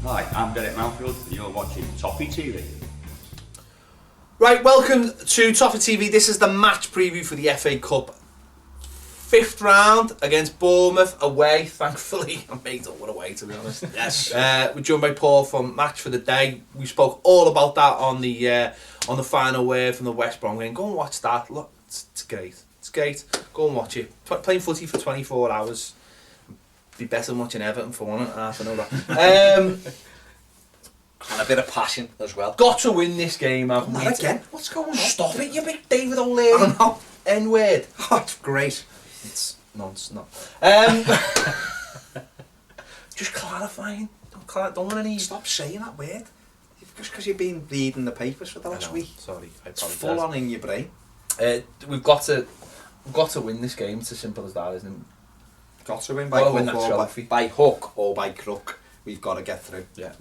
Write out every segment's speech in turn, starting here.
Hi, I'm Derek Mountfield and you're watching Toffee TV. Right, welcome to Toffee TV. This is the match preview for the FA Cup. 5th round against Bournemouth away. Thankfully, I made up one away, to be honest. Yes. We're joined by Paul from Match for the Day. We spoke all about that on the final word from the West Brom game. Go and watch that. Look, it's great. It's great. Go and watch it. Playing footy for 24 hours. Be better than watching Everton for 1.5 I know that. And a bit of passion as well. Got to win this game, haven't we? Not again. What's going on? Stop it, you big David O'Leary. I know. N-word. Oh, it's great. It's nonsense. Just clarifying. Don't want any... Stop saying that word. Just because you've been reading the papers for the last week. Sorry, I It's apologise. full on in your brain. We've got to win this game. It's as simple as that, isn't it? Got to win by Gotta win hook that or trophy. by hook or by crook. We've got to get through. Yeah.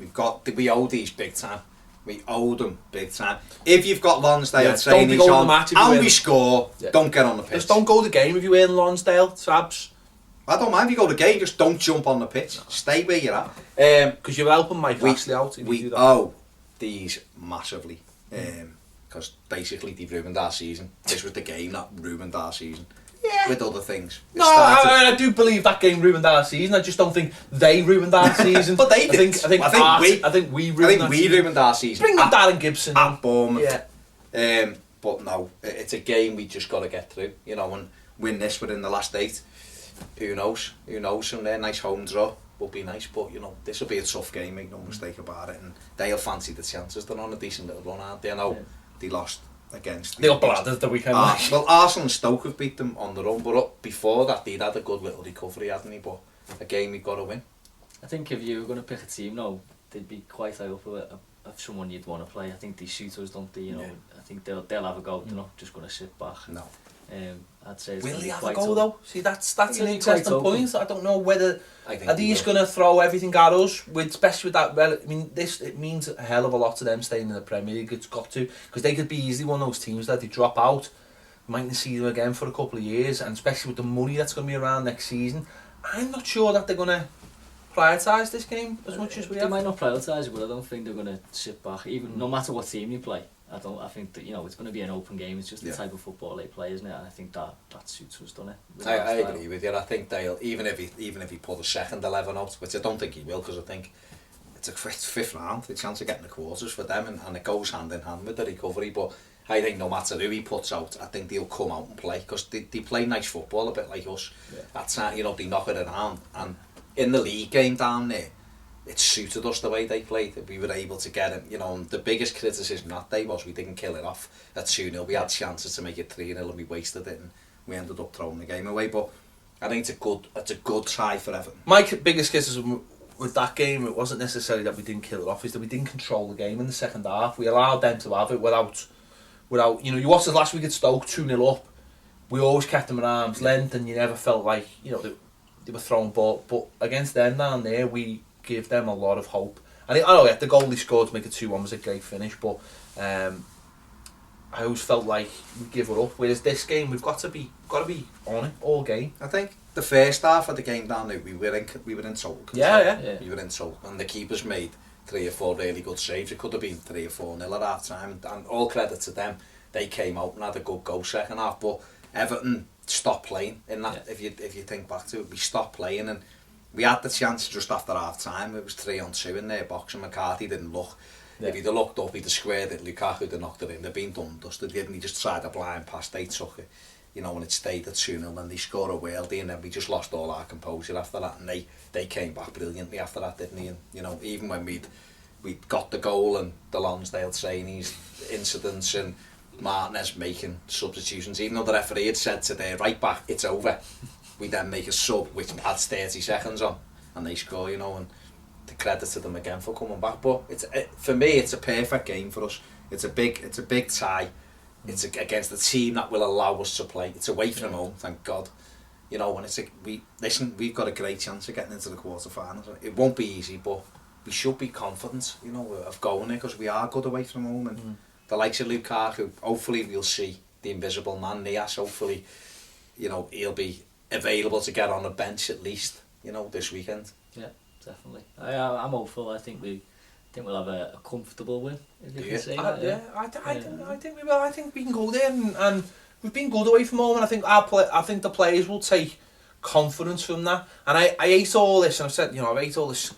We owe these big time. We owe them big time. If you've got Lonsdale Yeah, trainees don't go on the match if you and win. we score, Yeah. don't get on the pitch. Just don't go the game if you win Lonsdale, Sabs. I don't mind if you go the game, just don't jump on the pitch. Stay where you're at. Because you're helping Mike We- Ashley out if you We do that. owe these massively. Because basically they ruined our season. This was the game that ruined our season. Yeah. With other things. It No, started- I do believe that game ruined our season. I just don't think they ruined our season. But they did. I think we ruined our season. ruined our season. Bring up Darren Gibson. At Bournemouth. Yeah. But no, it's a game we just got to get through, you know, and win this within the last 8. Who knows? From there, nice home draw would be nice, but you know, this will be a tough game, make no mistake about it, and they'll fancy the chances. They're on a decent little run, aren't they? I know they lost against... They got bladdered the weekend. Well, Arsenal and Stoke have beat them on the run, but before that they'd had a good little recovery, hadn't he? But a game we've got to win. I think if you were going to pick a team now, they'd be quite high up of someone you'd want to play. I think these shooters, don't they? You know, I think they'll have a go. They're not just going to sit back. No. I'd say it's Will gonna they be have a quite go open. though? See, that's Yeah, an quite interesting open. point. I don't know whether I think are they these will. going to throw everything at us, especially with that. Well, I mean, it means a hell of a lot to them staying in the Premier League. It's got to, because they could be easily one of those teams that they drop out. We mightn't see them again for a couple of years, and especially with the money that's going to be around next season, I'm not sure that they're going to prioritise this game as much as we They have. might not prioritise it, but I don't think they're going to sit back. Even no matter what team you play, I think that, you know, it's going to be an open game. It's just the type of football they play, isn't it? And I think that suits us, doesn't it? I agree with you. I think they'll, even if he put a second 11 out, which I don't think he will, because I think it's a 5th round, the chance of getting the quarters for them, and it goes hand in hand with the recovery. But I think no matter who he puts out, I think they'll come out and play, because they play nice football a bit like us. That's you know, they knock it around, and in the league game down there, it suited us the way they played. We were able to get him, you know, and the biggest criticism that day was we didn't kill it off at 2-0. We had chances to make it 3-0 and we wasted it, and we ended up throwing the game away. But I think it's a good try for Everton. My biggest criticism with that game, it wasn't necessarily that we didn't kill it off, is that we didn't control the game in the second half. We allowed them to have it without, you know, you watched us last week at Stoke, 2-0 up. We always kept them at arm's length, and you never felt like, you know, they were throwing ball. But against them down there, we give them a lot of hope. And the goal he scored to make it 2-1 was a great finish, but I always felt like we give it up. Whereas this game, we've got to be on it all game. I think the first half of the game down there, we were in total control. Yeah. We were in total, and the keepers made 3 or 4 really good saves. It could have been 3 or 4-0 at half time, and all credit to them. They came out and had a good go second half, but Everton stopped playing in that. If you think back to it, we stopped playing, and we had the chance just after half time. It was 3-on-2 in their box, and McCarthy didn't look. If he'd have looked up, he'd have squared it. Lukaku would have knocked it in. They'd been done dusted, didn't he? Just tried a blind pass. They took it, you know, and it stayed at 2-0, and they scored a worldie, and then we just lost all our composure after that, and they came back brilliantly after that, didn't they? And you know, even when we'd got the goal and the Lonsdale trainees incidents and Martinez making substitutions, even though the referee had said to their right back, it's over, we then make a sub which adds 30 seconds on, and they score, you know, and the credit to them again for coming back. But for me, it's a perfect game for us. It's a big tie. It's against a team that will allow us to play. It's away from home, thank God. You know, and we've got a great chance of getting into the quarterfinals. It won't be easy, but we should be confident, you know, of going there, because we are good away from home, and the likes of Lukaku, hopefully we'll see the invisible man, Niasse, hopefully, you know, he'll be available to get on a bench at least, you know, this weekend. Yeah. definitely. I'm hopeful. I think we'll have a comfortable win, if you can say that. I think we will. I think we can go there, and we've been good away from home, and I think the players will take confidence from that. And I hate all this, and I've said, I hate all this.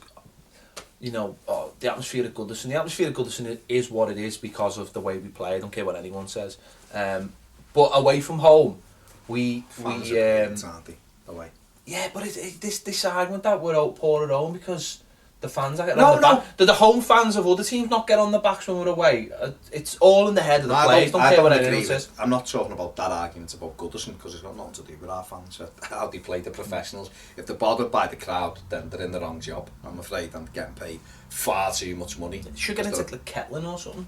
The atmosphere at Goodison. The atmosphere at Goodison is what it is because of the way we play. I don't care what anyone says. But away from home, Fans are aren't they? Away. Yeah, but this argument that we're out poor at home because the fans are getting on the back. The home fans of other teams not get on the backs when we're away. It's all in the head of the players. Don't care what anyone says. I'm not talking about that argument about Goodison because it's got nothing to do with our fans. How they play the professionals. If they're bothered by the crowd, then they're in the wrong job. I'm afraid I'm getting paid far too much money. You should get into like Kettling or something.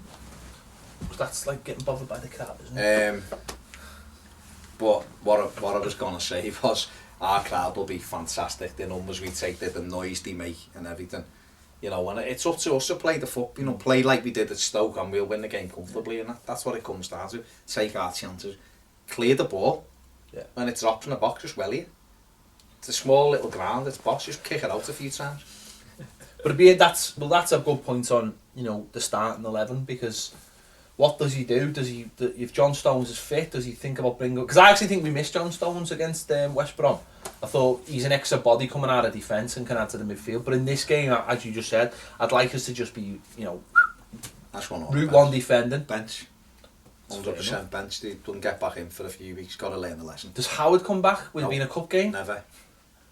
Because that's like getting bothered by the crowd, isn't it? But what I was going to say was our crowd will be fantastic. The numbers we take, the noise they make and everything. And it's up to us to play the foot, play like we did at Stoke and we'll win the game comfortably, and that's what it comes down to. Take our chances, clear the ball. Yeah. When it drops in the box, just well it. It's a small little ground, it's box, just kick it out a few times. But that's a good point on, the starting 11, because what does he do? If John Stones is fit, does he think about bringing... Because I actually think we missed John Stones against West Brom. I thought he's an extra body coming out of defence and can add to the midfield. But in this game, as you just said, I'd like us to just be, that's route one defending. Bench. 100% bench. He doesn't get back in for a few weeks. Got to learn the lesson. Does Howard come back? Will it be in a cup game? Never.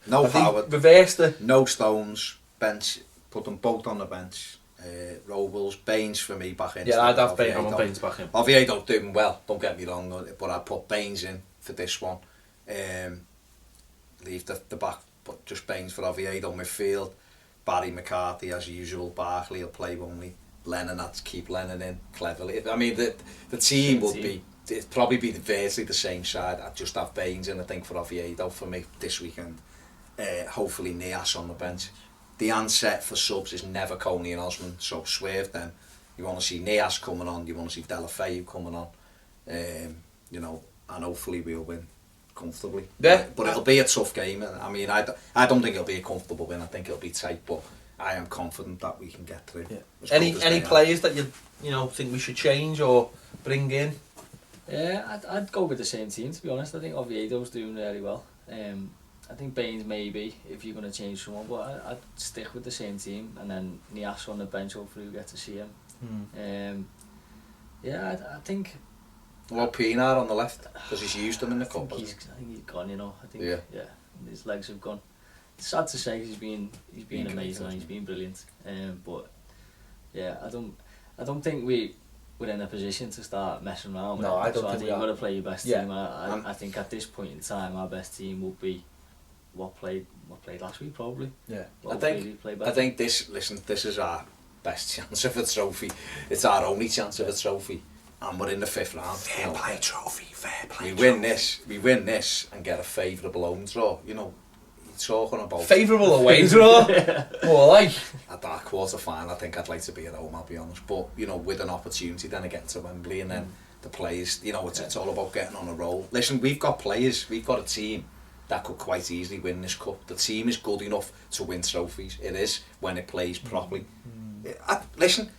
No Howard. Reversed it. No Stones. Bench. Put them both on the bench. Robles, Baines for me back in. Yeah, I'd have Baines back in. Oviedo doing well, don't get me wrong, but I'd put Baines in for this one. Leave the back, but just Baines for Oviedo midfield. Barry McCarthy as usual. Barkley will play only. Lennon, I'd keep Lennon in cleverly. I mean, the team would be, it'd probably be virtually the same side. I'd just have Baines in, I think, for Oviedo for me this weekend. Hopefully Niasse on the bench. The answer for subs is never Coney and Osman, so swerve them. You want to see Niasse coming on, you want to see Delafeu coming on, and hopefully we'll win comfortably. Yeah. But it'll be a tough game. I mean, I don't think it'll be a comfortable win. I think it'll be tight, but I am confident that we can get through. Yeah. Any players that you think we should change or bring in? Yeah, I'd go with the same team, to be honest. I think Oviedo's doing really well. I think Baines maybe, if you're going to change someone, but I'd stick with the same team, and then Niasse on the bench, hopefully we get to see him. I think... Well, Pinar on the left, because he's used him in the cup. I think he's gone, I think, yeah, his legs have gone. It's sad to say, he's been amazing, and he's been brilliant. But yeah, I don't think we're in a position to start messing around with it. I don't so think you've got to play your best team. I think at this point in time, our best team will be what played last week, probably. Yeah. I think this is our best chance of a trophy. It's our only chance of a trophy, and we're in the 5th round. Fair play trophy. We win this and get a favourable home draw. You're talking about favourable away draw. More like at that quarter final. I think I'd like to be at home, I'll be honest. But with an opportunity then to get to Wembley, and then the players, it's all about getting on a roll. Listen, we've got players, we've got a team that could quite easily win this cup. The team is good enough to win trophies. It is when it plays properly. Listen,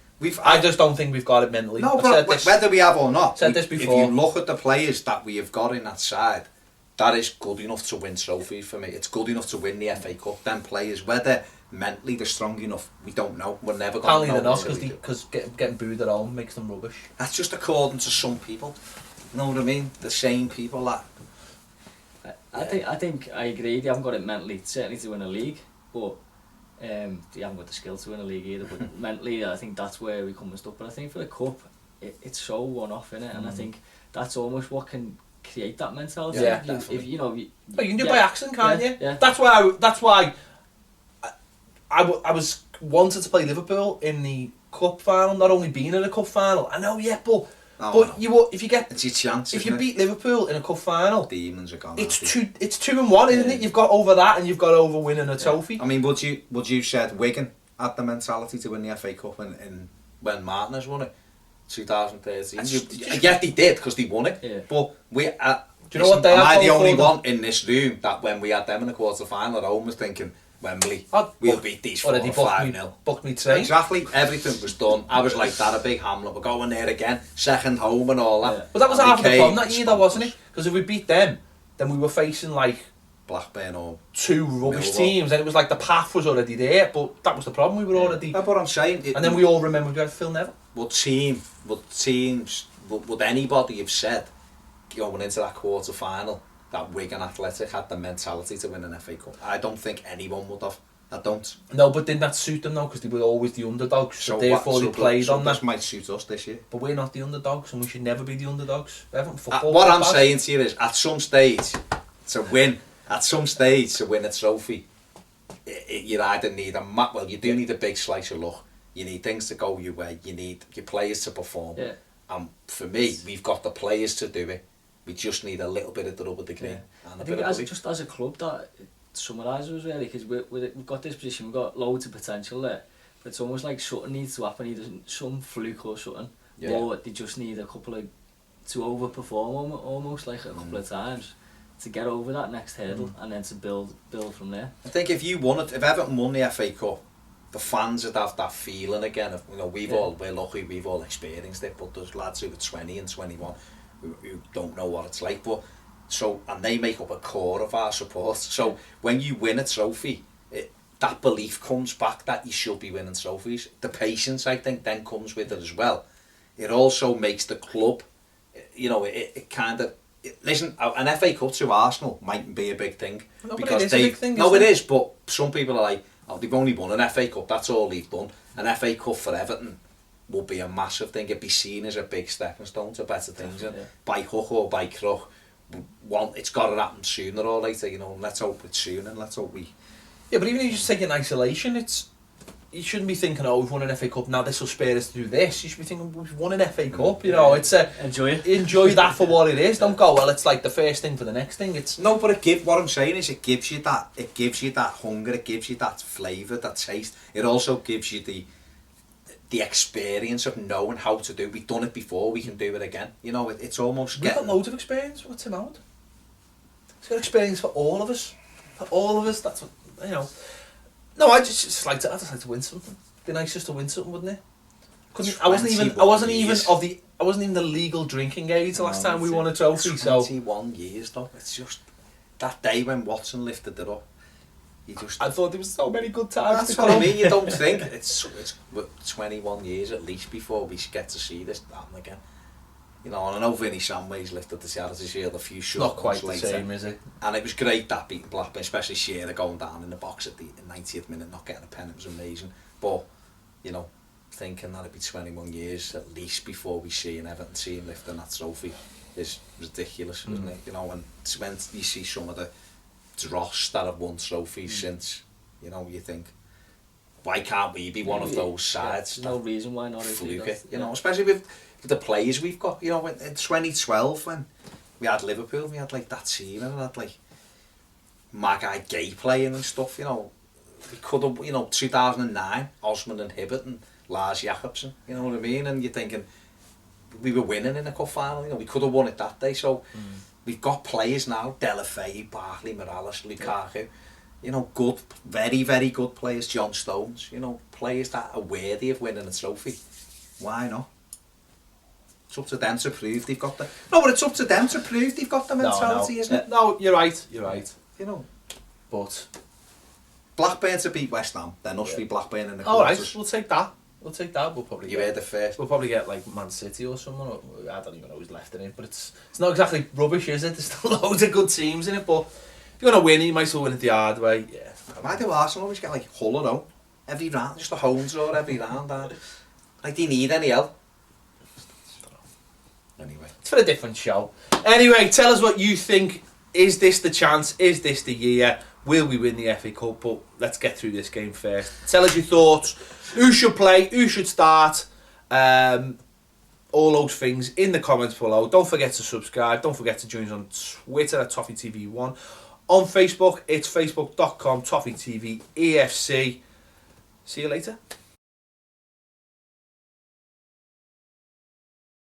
I just don't think we've got it mentally. No, but whether we have or not, said this before. If you look at the players that we have got in that side, that is good enough to win trophies for me. It's good enough to win the FA Cup. Them players, whether mentally they're strong enough, we don't know. We're never going to know. Apparently they're not, because getting booed at home makes them rubbish. That's just according to some people. You know what I mean? The same people that... I think I agree. They haven't got it mentally, certainly to win a league, but they haven't got the skill to win a league either. But mentally, I think that's where we come stuck. But I think for the cup, it's so one-off, innit? And I think that's almost what can create that mentality. Yeah, if you can do it by accident, can't you? Yeah. That's why I was wanted to play Liverpool in the cup final, not only being in a cup final. I know, yeah, but if you get, it's your chance. If you beat Liverpool in a cup final, demons are gone. It's 2-1, isn't it? You've got over that, and you've got over winning a trophy. I mean, would you said Wigan had the mentality to win the FA Cup when Martinez won it, 2013? Yeah, they did because they won it. Yeah. But we. Do you know what they? Am I the only one in this room that when we had them in the quarter final at home was thinking, Wembley. Oh, We'll beat these 4 or 5-0. Booked me train. Exactly, everything was done. I was like that, a big Hamlet. We're going there again, second home and all that. Yeah. But that was And half we the came problem that and year, though, wasn't it? spanked us. Because if we beat them, then we were facing like Blackburn or 2 rubbish Millwall. teams, and it was like the path was already there. But that was the problem. We were already. That's what I'm saying. And then we all remember we had Phil Neville. Would anybody have said going into that quarter final that Wigan Athletic had the mentality to win an FA Cup? I don't think anyone would have. I don't. No, but didn't that suit them though? Because they were always the underdogs. So therefore they played on this that. might suit us this year. But we're not the underdogs, and we should never be the underdogs. Everton football. What I'm saying to you is, at some stage, to win a trophy, you either need you do need a big slice of luck. You need things to go your way. You need your players to perform. Yeah. And for me, we've got the players to do it. We just need a little bit of the rub of the green. Yeah. And I a think bit of just as a club, that summarises us really, because we've got this position, we've got loads of potential there, but it's almost like something needs to happen, either some fluke or something, or they just need a couple of, to overperform almost like a couple of times to get over that next hurdle and then to build from there. I think if Everton won the FA Cup, the fans would have that feeling again of, we're lucky, we've all experienced it, but there's lads who are 20 and 21 who don't know what it's like, and they make up a core of our support. So when you win a trophy, that belief comes back that you should be winning trophies. The patience, I think, then comes with it as well. It also makes the club, it kind of, listen, an FA Cup to Arsenal mightn't be a big thing. No, because it is a big thing, no, isn't it it? is, but some people are like, they've only won an FA Cup, that's all they've done. An FA Cup for Everton will be a massive thing. It'd be seen as a big stepping stone to better things. And by hook or by crook, it's got to happen sooner or later, let's hope it's soon and let's hope we... Yeah, but even if you just take it in isolation, you shouldn't be thinking, we've won an FA Cup, now this will spare us to do this. You should be thinking, we've won an FA Cup, it's enjoy it. Enjoy that for what it is. Don't go, well, it's like the first thing for the next thing. No, but what I'm saying is it gives you that hunger, it gives you that flavour, that taste. It also gives you the experience of knowing how to do. We've done it before, we can do it again. It's almost We've got loads of experience. What's Tim Howard? He's got experience for all of us. For all of us, that's what, No, I just like to win something. It'd be nice just to win something, wouldn't it? I wasn't even the legal drinking age the last time we won a trophy. 21 years though. It's just that day when Watson lifted it up. I thought there was so many good times. That's what I mean. You don't think it's 21 years at least before we get to see this happen again. And I know Vinnie Samway's lifted the Charity Shield a few short Not quite months the later. same, is it? And it was great that beating Blackburn, especially Shearer going down in the box at the 90th minute, not getting a pen. It was amazing. But thinking that it'd be 21 years at least before we see an Everton team lifting that trophy is ridiculous, isn't it? And when you see some of the dross that have won trophies since, you think, why can't we be one of those sides? There's no reason why not. Fluke it, especially with the players we've got. In 2012 when we had Liverpool, we had like that team and we had like Magai Gay playing and stuff. We could have, 2009, Osman and Hibbert and Lars Jakobsen. You know what I mean? And you're thinking we were winning in a cup final. We could have won it that day. So we've got players now: Delafay, Barkley, Morales, Lukaku. Good, very, very good players. John Stones. Players that are worthy of winning a trophy. Why not? It's up to them to prove they've got the... No, but it's up to them to prove they've got the mentality, isn't it? No, you're right. But... Blackburn to beat West Ham, then us be Blackburn in the quarters. Alright, we'll take that. We'll probably You heard it first. We'll probably get like Man City or someone. I don't even know who's left in it, but it's not exactly rubbish, is it? There's still loads of good teams in it, but if you're going to win, you might as well win it the hard way. Yeah. Why do Arsenal always get like Hull or no? Every round, just a home draw every round. Like, do you need any help? Anyway. It's for a different show. Anyway, tell us what you think. Is this the chance? Is this the year? Will we win the FA Cup? But let's get through this game first. Tell us your thoughts. Who should play? Who should start? All those things in the comments below. Don't forget to subscribe. Don't forget to join us on Twitter at Toffee TV 1. On Facebook, it's facebook.com Toffee TV EFC. See you later.